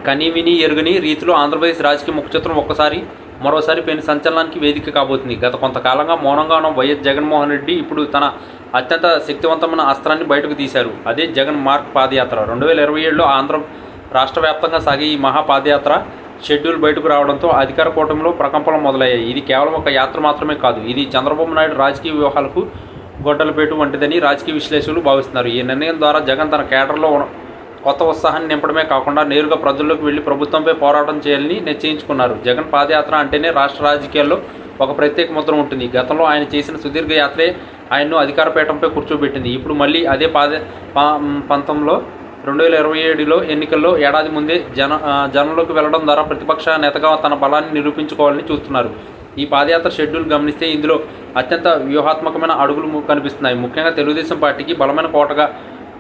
కని విని ఎరుగని రీతిలో ఆంధ్రప్రదేశ్ రాజకీయ ముఖచిత్రం మరోసారి పెను సంచలనానికి వేదిక కాబోతుంది. గత కొంతకాలంగా మౌనంగా ఉన్న వైఎస్ జగన్మోహన్ రెడ్డి ఇప్పుడు తన అత్యంత శక్తివంతమైన అస్త్రాన్ని బయటకు తీశారు. అదే జగన్ మార్క్ పాదయాత్ర. 2027లో ఆంధ్ర రాష్ట్ర వ్యాప్తంగా సాగే ఈ మహా పాదయాత్ర షెడ్యూల్ బయటకు రావడంతో అధికార కూటమిలో ప్రకంపనలు మొదలయ్యాయి. ఇది కేవలం ఒక యాత్ర మాత్రమే కాదు, ఇది చంద్రబాబు నాయుడు రాజకీయ వ్యూహాలకు గొడ్డలపేటు వంటిదని రాజకీయ విశ్లేషకులు భావిస్తున్నారు. ఈ నిర్ణయం ద్వారా జగన్ తన కేడర్లో కొత్త ఉత్సాహాన్ని నింపడమే కాకుండా నేరుగా ప్రజల్లోకి వెళ్లి ప్రభుత్వంపై పోరాటం చేయాలని నిశ్చయించుకున్నారు. జగన్ పాదయాత్ర అంటేనే రాష్ట్ర రాజకీయాల్లో ఒక ప్రత్యేక ముద్ర ఉంటుంది. గతంలో ఆయన చేసిన సుదీర్ఘ యాత్రే ఆయన్ను అధికార పీఠంపై కూర్చోబెట్టింది. ఇప్పుడు మళ్ళీ అదే పంతంలో 2027లో ఎన్నికల్లో ఏడాది ముందే జనంలోకి వెళ్లడం ద్వారా ప్రతిపక్ష నేతగా తన బలాన్ని నిరూపించుకోవాలని చూస్తున్నారు. ఈ పాదయాత్ర షెడ్యూల్ గమనిస్తే ఇందులో అత్యంత వ్యూహాత్మకమైన అడుగులు కనిపిస్తున్నాయి. ముఖ్యంగా తెలుగుదేశం పార్టీకి బలమైన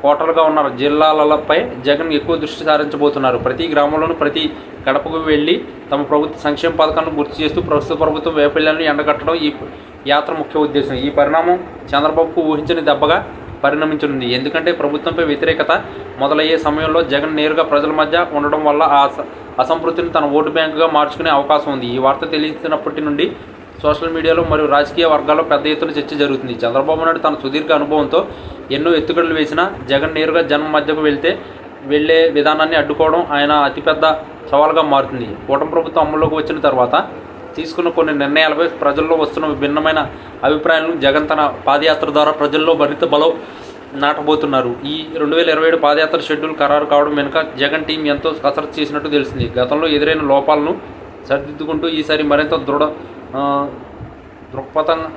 కోటలుగా ఉన్న జిల్లాలపై జగన్ ఎక్కువ దృష్టి సారించబోతున్నారు. ప్రతి గ్రామంలోనూ ప్రతి గడపకు వెళ్లి తమ ప్రభుత్వ సంక్షేమ పథకాలను గుర్తు చేస్తూ ప్రస్తుత ప్రభుత్వం వైఫల్యాలను ఎండగట్టడం ఈ యాత్ర ముఖ్య ఉద్దేశం. ఈ పరిణామం చంద్రబాబుకు ఊహించని దెబ్బగా పరిణమించనుంది. ఎందుకంటే ప్రభుత్వంపై వ్యతిరేకత మొదలయ్యే సమయంలో జగన్ నేరుగా ప్రజల మధ్య ఉండడం వల్ల ఆ అసంతృప్తిని తన ఓటు బ్యాంకుగా మార్చుకునే అవకాశం ఉంది. ఈ వార్త తెలిసినప్పటి నుండి సోషల్ మీడియాలో మరియు రాజకీయ వర్గాల్లో పెద్ద ఎత్తున చర్చ జరుగుతుంది. చంద్రబాబు నాయుడు తన సుదీర్ఘ అనుభవంతో ఎన్నో ఎత్తుగడలు వేసినా జగన్ నేరుగా జనం మధ్యకు వెళ్లే విధానాన్ని అడ్డుకోవడం ఆయన అతిపెద్ద సవాల్గా మారుతుంది. కూటమి ప్రభుత్వం అమల్లోకి వచ్చిన తర్వాత తీసుకున్న కొన్ని నిర్ణయాలపై ప్రజల్లో వస్తున్న భిన్నమైన అభిప్రాయాలను జగన్ తన పాదయాత్ర ద్వారా ప్రజల్లో మరింత బలం నాటబోతున్నారు. ఈ 2027 పాదయాత్ర షెడ్యూల్ ఖరారు కావడం వెనుక జగన్ టీం ఎంతో కసరత్తు చేసినట్టు తెలిసింది. గతంలో ఎదురైన లోపాలను సరిదిద్దుకుంటూ ఈసారి మరింత దృక్పథంగా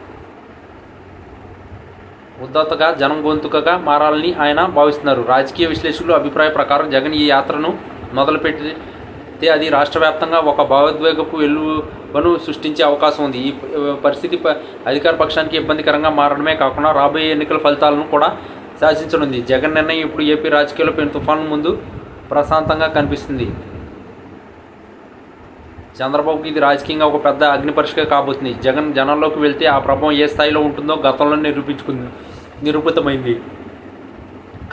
ఉద్దతగా జనం గొంతుకగా మారాలని ఆయన భావిస్తున్నారు. రాజకీయ విశ్లేషకుల అభిప్రాయ ప్రకారం జగన్ ఈ యాత్రను మొదలుపెట్టితే అది రాష్ట్ర వ్యాప్తంగా ఒక భావోద్వేగపు వెలువను సృష్టించే అవకాశం ఉంది. ఈ పరిస్థితి అధికార పక్షానికి ఇబ్బందికరంగా మారడమే కాకుండా రాబోయే ఎన్నికల ఫలితాలను కూడా శాసించనుంది. జగన్ నిర్ణయం ఇప్పుడు ఏపీ రాజకీయాల్లో పెను తుఫాను ముందు ప్రశాంతంగా కనిపిస్తుంది. చంద్రబాబుకి ఇది రాజకీయంగా ఒక పెద్ద అగ్నిపరీక్ష కాబోతుంది. జగన్ జనంలోకి వెళ్తే ఆ ప్రభావం ఏ స్థాయిలో ఉంటుందో గతంలో నిరూపితమైంది.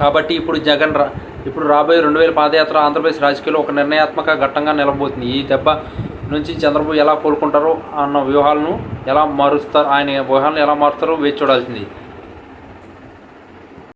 కాబట్టి ఇప్పుడు రాబోయే 2000 పాదయాత్ర ఆంధ్రప్రదేశ్ రాజకీయాల్లో ఒక నిర్ణయాత్మక ఘట్టంగా నిలబోతుంది. ఈ దెబ్బ నుంచి చంద్రబాబు ఎలా కోలుకుంటారో ఆయన వ్యూహాలను ఎలా మారుస్తారో వేచి చూడాల్సింది.